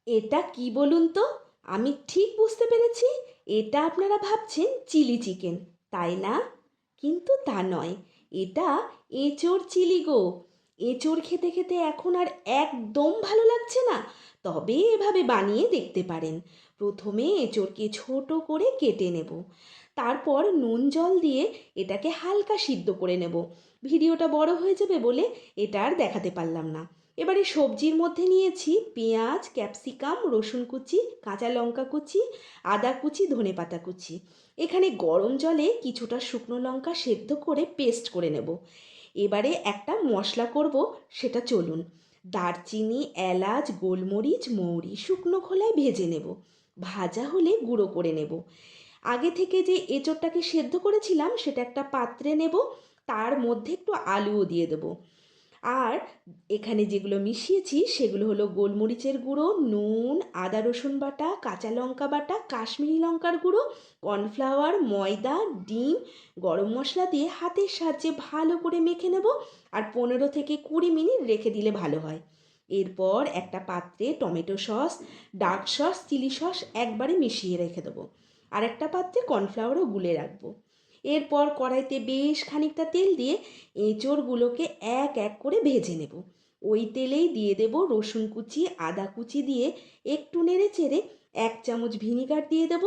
এটা কি বলুন তো? আমি ঠিক বুঝতে পেরেছি। এটা আপনারা ভাবছেন চিলি চিকেন, তাই না? কিন্তু তা নয়। এটা এঁচোড় চিলি গো। এঁচোড় খেতে খেতে এখন আর একদম ভালো লাগছে না? তবে এভাবে বানিয়ে দেখতে পারেন। প্রথমে এঁচোড়কে ছোট করে কেটে নেব। তারপর নুন জল দিয়ে এটাকে হালকা সিদ্ধ করে নেব। ভিডিওটা বড় হয়ে যাবে বলে এটা আর দেখাতে পারলাম না। এবারে সবজির মধ্যে নিয়েছি পেঁয়াজ, ক্যাপসিকাম, রসুন কুচি, কাঁচা লঙ্কা কুচি, আদা কুচি, ধনেপাতা কুচি। এখানে গরম জলে কিছুটা শুকনো লঙ্কা সেদ্ধ করে পেস্ট করে নেব। এবারে একটা মশলা করব, সেটা চলুন। দারচিনি, এলাচ, গোলমরিচ, মৌরি শুকনো খোলায় ভেজে নেব। ভাজা হলে গুঁড়ো করে নেব। আগে থেকে যে এঁচোড়টাকে সেদ্ধ করেছিলাম সেটা একটা পাত্রে নেব। তার মধ্যে একটু আলুও দিয়ে দেবো। আর এখানে যেগুলো মিশিয়েছি সেগুলো হলো গোলমরিচের গুঁড়ো, নুন, আদা রসুন বাটা, কাঁচা লঙ্কা বাটা, কাশ্মীরি লঙ্কার গুঁড়ো, কর্নফ্লাওয়ার, ময়দা, ডিম, গরম মশলা দিয়ে হাতের সাহায্যে ভালো করে মেখে নেব। আর 15 থেকে 20 মিনিট রেখে দিলে ভালো হয়। এরপর একটা পাত্রে tomato sauce, dark sauce, chilli sauce একবারে মিশিয়ে রেখে দেবো। আর একটা পাত্রে কর্নফ্লাওয়ারও গুলে রাখবো। এরপর কড়াইতে বেশ খানিকটা তেল দিয়ে এঁচোড়গুলোকে এক এক করে ভেজে নেব। ওই তেলেই দিয়ে দেব রসুন কুচি, আদা কুচি দিয়ে একটু নেড়ে চেড়ে 1 চামচ ভিনিগার দিয়ে দেব।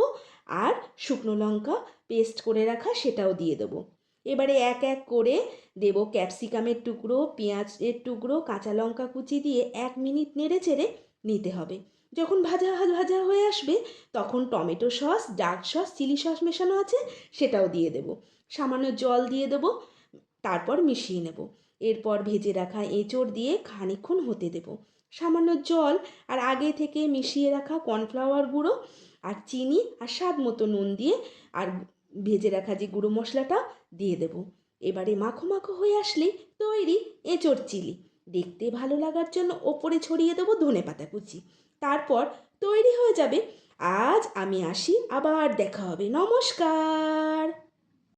আর শুকনো লঙ্কা পেস্ট করে রাখা সেটাও দিয়ে দেবো। এবারে এক এক করে দেব ক্যাপসিকামের টুকরো, পেঁয়াজের টুকরো, কাঁচা লঙ্কা কুচি দিয়ে 1 মিনিট নেড়ে চেড়ে নিতে হবে। যখন ভাজা ভাজা হয়ে আসবে তখন tomato sauce, dark sauce, chilli sauce মেশানো আছে সেটাও দিয়ে দেব। সামান্য জল দিয়ে দেব। তারপর মিশিয়ে নেব। এরপর ভেজে রাখা এঁচোড় দিয়ে খানিকক্ষণ হতে দেব। সামান্য জল আর আগে থেকে মিশিয়ে রাখা কর্নফ্লাওয়ার গুঁড়ো আর চিনি আর স্বাদ মতো নুন দিয়ে আর ভেজে রাখা যে গুঁড়ো মশলাটা দিয়ে দেব। এবারে মাখো মাখো হয়ে আসলে তৈরি এঁচোড় চিলি। দেখতে ভালো লাগার জন্য ওপরে ছড়িয়ে দেবো ধনেপাতা কুচি। তারপর তৈরি হয়ে যাবে। আজ আমি আসি, আবার দেখা হবে। নমস্কার।